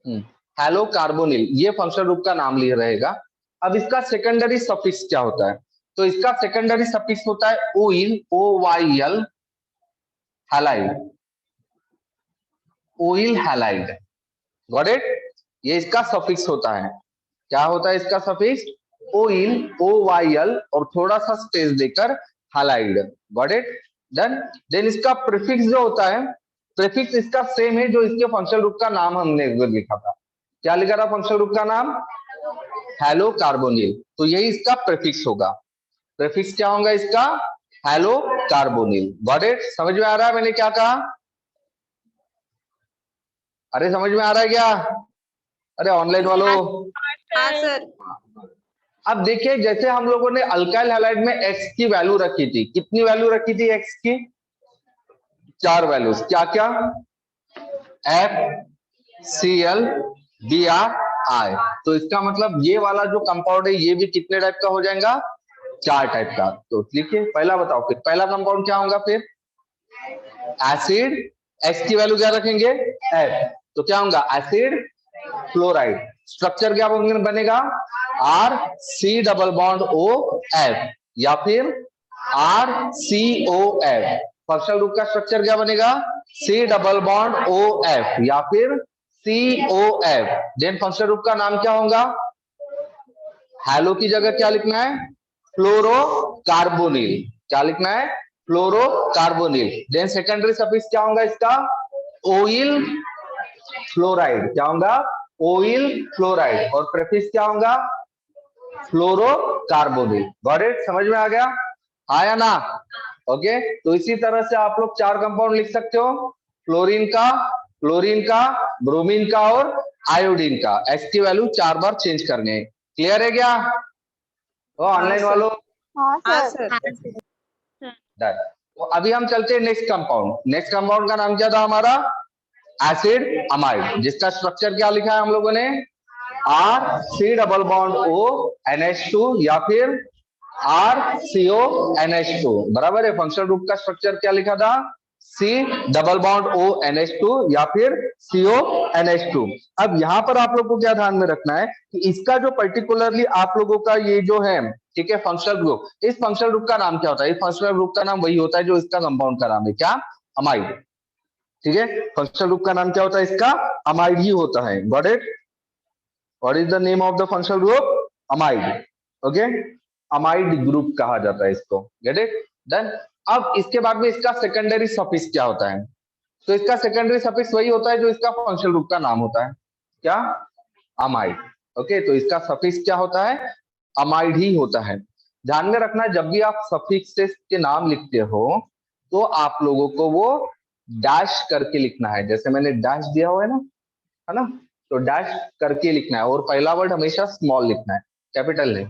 Hello carbonyl, ये functional group का नाम लिया रहेगा। अब इसका सेकेंडरी सफिक्स क्या होता है? तो इसका सेकेंडरी सफिक्स होता है oil, OYL, halide, oil halide. Got it? ये इसका सफिक्स होता है। क्या होता है इसका सफिक्स? ओइल, OYL, और थोड़ा सा स्पेस देकर halide. Got it? Done. Then इसका प्रीफिक्स जो होता है, प्रीफिक्स इसका सेम है जो इसके फंक्शनल ग्रुप का नाम हमने लिखा था। क्या लिखा था फंक्शनल ग्रुप का नाम? Hello carbonyl. तो यही इसका प्रीफिक्स होगा। प्रीफिक्स क्या होगा इसका? Hello carbonyl. Got it? समझ में आ रहा है मैंने क्या कहा? अरे समझ में आ रहा है क्या? अरे ऑनलाइन वालों। हाँ सर। अब देखिए, जैसे हम लोगों ने अल्काइल हैलाइड में एक्स की वैल्यू रखी थी, कितनी वैल्यू रखी थी एक्स की? 4 वैल्यूज। क्या क्या? FCl, Br, I। तो इसका मतलब ये वाला जो कंपाउंड है ये भी कितने टाइप का हो जाएगा? 4 टाइप का। तो लिखिए, पहला बताओ फिर, पहला कंपाउंड क्या होगा फिर? एसिड। एक्स की वैल्यू क्या रखेंगे? F। तो क्या होगा? Acid fluoride. स्ट्रक्चर क्या बनेगा? RC डबल बॉन्ड OF, या फिर RCOF। फंक्शनल ग्रुप का स्ट्रक्चर क्या बनेगा? C डबल बॉन्ड OF, या फिर COF। देन फंक्शनल ग्रुप का नाम क्या होगा? हेलो की जगह क्या लिखना है? फ्लोरोकार्बोनिल। क्या लिखना है? फ्लोरोकार्बोनिल। देन सेकेंडरी सफिक्स क्या होगा इसका? Oyl fluoride. क्या होगा? Oyl fluoride. और प्रेफिक्स क्या होगा? फ्लोरोकार्बोनिल। Got it? समझ में आ गया? आया ना? ओके। तो इसी तरह से आप लोग 4 कंपाउंड लिख सकते हो, फ्लोरीन का, ब्रोमीन का और आयोडीन का। एक्स की वैल्यू 4 बार चेंज करने हैं। क्लियर है क्या? ऑनलाइन वालों? हाँ सर। डन। तो अभी हम चलते हैं नेक्स्ट कंपाउंड। नेक्स्ट कंपाउंड का नाम क्या था हमारा? एसिड अमाइड, जिसका स्ट्रक्चर क्या लिखा है हम लोगों ने? RC double bond O NH2, या फिर RCONH2। बराबर है। फंक्शनल ग्रुप का स्ट्रक्चर क्या लिखा था? C डबल बॉन्ड ONH2, या फिर CONH2। अब यहाँ पर आप लोग को क्या ध्यान में रखना है कि इसका जो पर्टिकुलरली आप लोगों का ये जो है, ठीक है, फंक्शनल ग्रुप, इस फंक्शनल ग्रुप का नाम क्या होता है? इस फंक्शनल ग्रुप का नाम वही होता है जो इसका कंपाउंड का नाम है। क्या? अमाइड। ठीक है, फंक्शनल ग्रुप का नाम क्या होता है इसका? अमाइड ही होता है। Got it? What is the name of the functional group? Amide. Okay, amide group कहा जाता है इसको। Get it? डन। अब इसके बाद में इसका सेकेंडरी सफिक्स क्या होता है? तो इसका सेकेंडरी सफिक्स वही होता है जो इसका फंक्शनल ग्रुप का नाम होता है। क्या? अमाइड। ओके, तो इसका सफिक्स क्या होता है? अमाइड ही होता है। ध्यान में रखना, जब भी आप सफिक्सेस के नाम लिखते हो तो आप लोगों को वो डैश करके लिखना है। जैसे मैंने डैश दिया हुआ है ना? तो डैश करके लिखना है, और पहला वर्ड हमेशा स्मॉल लिखना है, कैपिटल नहीं।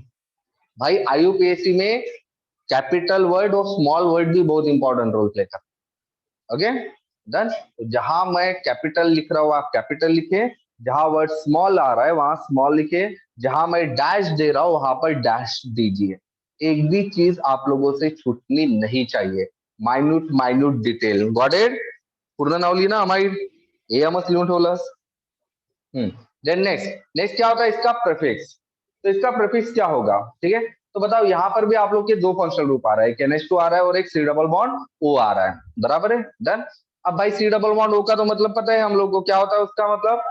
भाई IUPAC में कैपिटल वर्ड और स्मॉल वर्ड भी बहुत इंपॉर्टेंट रोल प्ले करता है। Okay, done. तो जहां मैं कैपिटल लिख रहा हूं आप कैपिटल लिखे, जहां वर्ड स्मॉल आ रहा है वहां स्मॉल लिखे, जहां मैं डैश दे रहा हूं वहां पर डैश दीजिए। एक भी चीज आप लोगों से छूटनी नहीं चाहिए। Minute minute detail. Got it? पूर्ण नाव ली ना अमाइड? ये मत लिहून ठेवलंस। देन नेक्स्ट क्या होता है इसका? प्रीफिक्स। तो इसका प्रीफिक्स क्या होगा? ठीक है, तो बताओ, यहाँ पर भी आप लोग के 2 फंक्शनल ग्रुप आ रहा है, एक NH2 आ रहा है और एक C डबल बॉन्ड O आ रहा है। बराबर है? डन। अब भाई C डबल बॉन्ड O का तो मतलब पता है हम लोग को, क्या होता है उसका मतलब?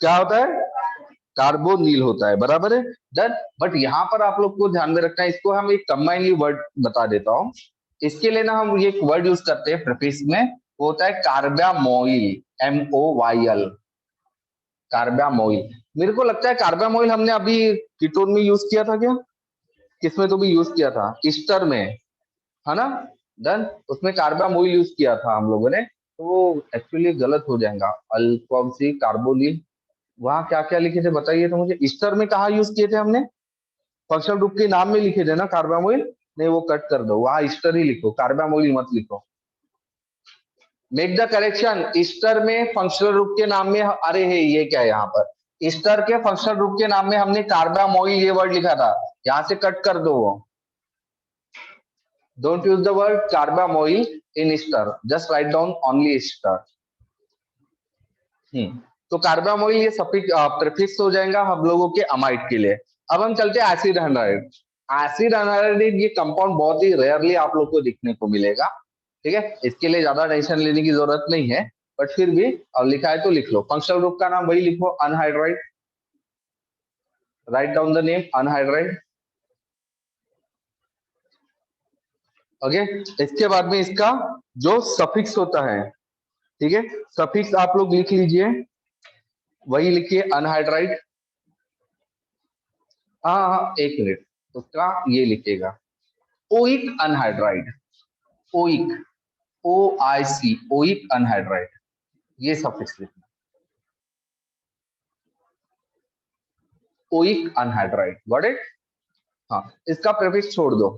क्या होता है? कार्बोनिल होता है। बराबर है? डन। बट यहाँ पर आप लोग को ध्यान में रखना है, इसको हम एक कंबाइनली वर्ड बता देता हूँ। इसके लिए ना हम ये एक वर्ड यूज करते हैं प्रीफिक्स में, वो होता है कार्बामोइल, MOYL। कार्बामोइल। मेरे को लगता है कार्बामोइल हमने अभी कीटोन में यूज किया था क्या? किसमें तो भी यूज किया था? ईस्टर में, है ना? डन। उसमें कार्बामोइल यूज किया था हम लोगों ने, तो वो एक्चुअली गलत हो जाएगा। अल्कोक्सी कार्बोनिल, वहां क्या क्या लिखे थे बताइए तो मुझे। ईस्टर में कहा यूज किए थे हमने? फंक्शनल ग्रुप के नाम में लिखे थे ना कार्बामोइल? नहीं, वो कट कर दो, वहां ईस्टर ही लिखो, कार्बामोइल मत लिखो। Make the correction. ईस्टर में फंक्शनल ग्रुप के नाम में, अरे है ये क्या है यहाँ पर? ईस्टर के फंक्शनल ग्रुप के नाम में हमने कार्बामोइल ये वर्ड लिखा था, यहां से कट कर दो वो। Don't use the word carbamoyl in ester, just write down only ester. तो कार्बामोइल ये प्रीफिक्स हो जाएगा हम लोगों के अमाइड के लिए। अब हम चलते हैं एसिड एनहाइड्राइड। एसिड एनहाइड्राइड ये कंपाउंड बहुत ही रेयरली आप लोग को दिखने को मिलेगा, ठीक है, इसके लिए ज्यादा टेंशन लेने की जरूरत नहीं है, बट फिर भी अब लिखा है तो लिख लो। फंक्शनल ग्रुप का नाम वही लिखो, anhydride, write down the name anhydride. Okay, इसके बाद में इसका जो सफिक्स होता है, ठीक है, सफिक्स आप लोग लिख लीजिए, वही लिखिए अनहाइड्राइड। हाँ, एक मिनट, उसका ये लिखिएगा oic anhydride, oic, OIC, oic anhydride, ये सफिक्स लिखना, ओइक अनहाइड्राइड, गॉट इट। हाँ, इसका प्रीफिक्स छोड़ दो,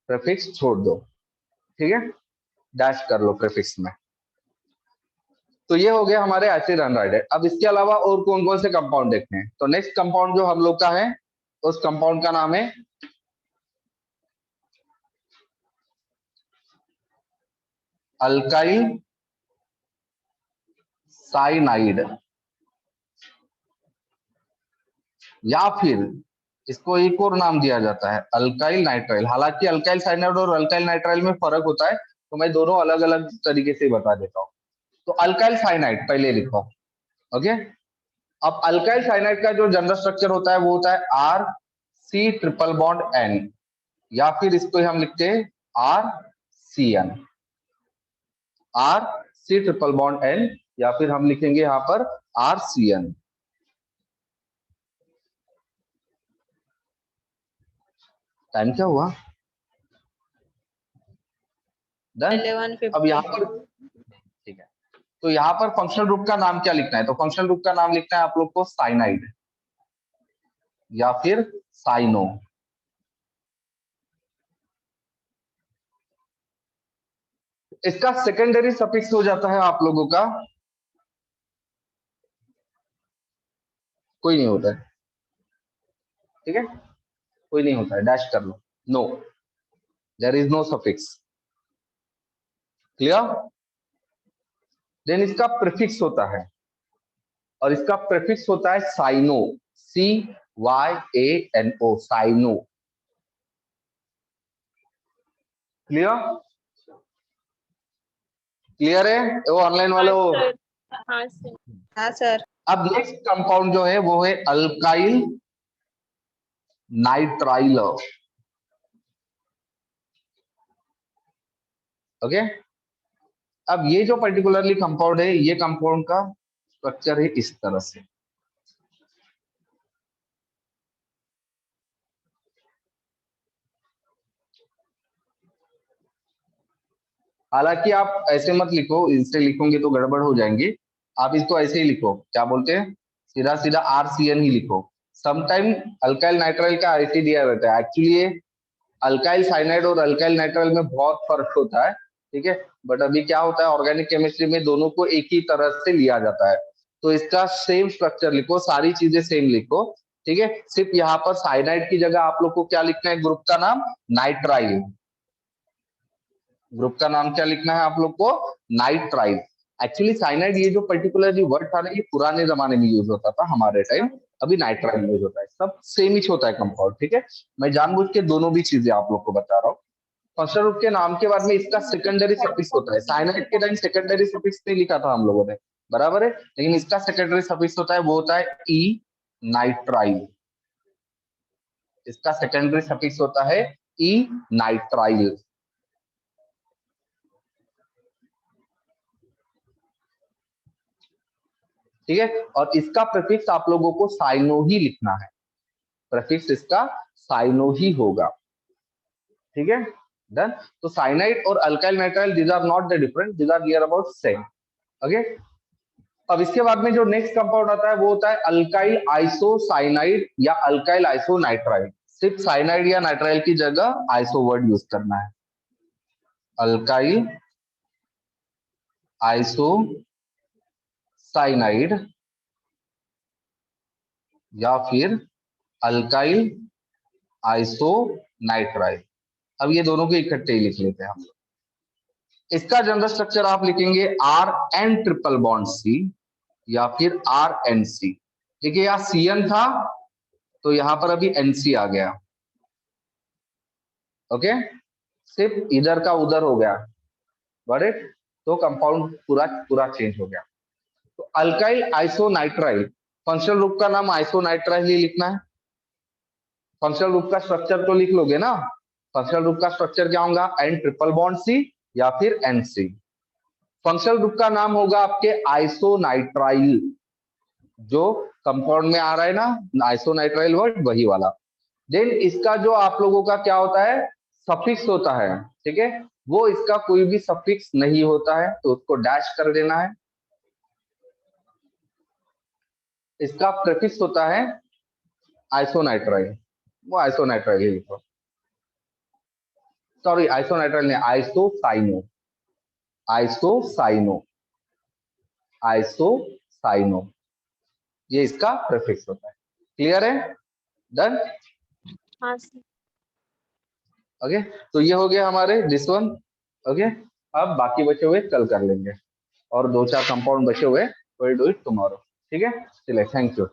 प्रीफिक्स छोड़ दो, ठीक है, डैश कर लो प्रीफिक्स में। तो ये हो गया हमारे एसिड एनहाइड्राइड। अब इसके अलावा और कौन कौन से कंपाउंड देखते हैं, तो नेक्स्ट कंपाउंड जो हम लोग का है, उस कंपाउंड का नाम है अल्काइल साइनाइड, या फिर इसको एक और नाम दिया जाता है अल्काइल नाइट्राइल। हालांकि अल्काइल साइनाइड और अल्काइल नाइट्राइल में फर्क होता है, तो मैं दोनों अलग अलग तरीके से बता देता हूँ। तो अल्काइल साइनाइड पहले लिखो, ओके। अब अल्काइल साइनाइड का जो जनरल स्ट्रक्चर होता है वो होता है RC ट्रिपल बॉन्ड N, या फिर इसको हम लिखते हैं RCN, RC triple bond N, या फिर हम लिखेंगे यहाँ पर RCN। टाइम क्या हुआ? डन। 11:50. अब यहाँ पर ठीक है, तो यहाँ पर फंक्शनल ग्रुप का नाम क्या लिखना है, तो फंक्शनल ग्रुप का नाम लिखना है आप लोग को साइनाइड या फिर साइनो। इसका सेकेंडरी सफिक्स हो जाता है आप लोगों का, कोई नहीं होता है, ठीक है, कोई नहीं होता है, डैश कर लो, no, there is no suffix, clear. Then इसका प्रीफिक्स होता है, और इसका प्रीफिक्स होता है cyano, CYANO, cyano, clear, clear है वो ऑनलाइन वाले हाँ हो। सर. हाँ सर. हाँ सर. अब नेक्स्ट कंपाउंड जो है वो है अल्काइल नाइट्राइल, ओके। अब ये जो पर्टिकुलरली कंपाउंड है, ये कंपाउंड का स्ट्रक्चर है इस तरह से, हालांकि आप ऐसे मत लिखो, इससे लिखोगे तो गड़बड़ हो जाएंगे, आप इसको ऐसे ही लिखो, क्या बोलते हैं, सीधा सीधा RCN ही लिखो। समटाइम अल्काइल नाइट्राइल का ऐसे दिया रहता है, एक्चुअली अल्काइल साइनाइड और अल्काइल नाइट्राइल में बहुत फर्क होता है, ठीक है, बट अभी क्या होता है ऑर्गेनिक केमिस्ट्री में दोनों को एक ही तरह से लिया जाता है, तो इसका सेम स्ट्रक्चर लिखो, सारी चीजें सेम लिखो, ठीक है। सिर्फ यहाँ पर साइनाइड की जगह आप लोग को क्या लिखना है, ग्रुप का नाम नाइट्राइल, ग्रुप का नाम क्या लिखना है आप लोग को, नाइट्राइल। एक्चुअली साइनाइड ये जो पर्टिकुलर वर्ड था ना, ये पुराने जमाने में यूज होता था हमारे टाइम, अभी नाइट्राइल यूज होता है, सब सेम ही होता है कंपाउंड, ठीक है। मैं जानबूझ के दोनों भी चीजें आप लोग को बता रहा हूँ। फंक्शनल ग्रुप के नाम के बाद में इसका सेकेंडरी सफिक्स होता है, साइनाइड के टाइम सेकेंडरी सफिक्स नहीं लिखा था हम लोगों ने, बराबर है, लेकिन इसका सेकेंडरी सफिक्स होता है, वो होता है ई नाइट्राइल, इसका सेकेंडरी सफिक्स होता है ई नाइट्राइल, ठीक है। और इसका प्रीफिक्स आप लोगों को साइनो ही लिखना है, प्रीफिक्स इसका साइनो ही होगा, ठीक है, डन। तो साइनाइड और alkyl nitrile, these are not the different, these are near about same, okay. अब इसके बाद में जो नेक्स्ट कंपाउंड आता है वो होता है अल्काइल आइसोसाइनाइड या अल्काइल आइसोनाइट्राइल, सिर्फ साइनाइड या नाइट्राइल की जगह आइसो वर्ड यूज करना है, अल्काइल आइसोसाइनाइड या फिर अल्काइल आइसोनाइट्राइल। अब ये दोनों को इकट्ठे ही लिख लेते हैं हम लोग। इसका जनरल स्ट्रक्चर आप लिखेंगे R N triple bond C या फिर आर एन सी। देखिए यहाँ सी एन था तो यहाँ पर अभी एन सी आ गया। ओके, सिर्फ इधर का उधर हो गया, गॉट इट। तो कंपाउंड पूरा पूरा चेंज हो गया। तो अल्काइल आइसोनाइट्राइल, फंक्शनल ग्रुप का नाम आइसोनाइट्राइल ही लिखना है। फंक्शनल ग्रुप का स्ट्रक्चर तो लिख लोगे ना। फंक्शनल ग्रुप का स्ट्रक्चर क्या होगा, एन ट्रिपल बॉन्ड सी या फिर एन सी। फंक्शनल ग्रुप का नाम होगा आपके आइसोनाइट्राइल, जो कंपाउंड में आ रहा है ना आइसोनाइट्राइल वर्ड, वही वाला। देन इसका जो आप लोगों का क्या होता है, सफिक्स होता है, ठीक है। वो इसका कोई भी सफिक्स नहीं होता है तो उसको डैश कर देना है। इसका प्रीफिक्स होता है आइसोनाइट्राइल, वो आइसोनाइट्राइल ही लिखो। सॉरी आइसोनाइट्राइल नहीं, आइसोसाइनो, आइसोसाइनो, आइसोसाइनो, ये इसका प्रीफिक्स होता है। क्लियर है? डन। हाँ सर। ओके, तो ये हो गया हमारे दिस वन। ओके, अब बाकी बचे हुए कल कर लेंगे, और 2-4 कंपाउंड बचे हुए विल डू इट टुमारो। ठीक है, चलिए, थैंक यू।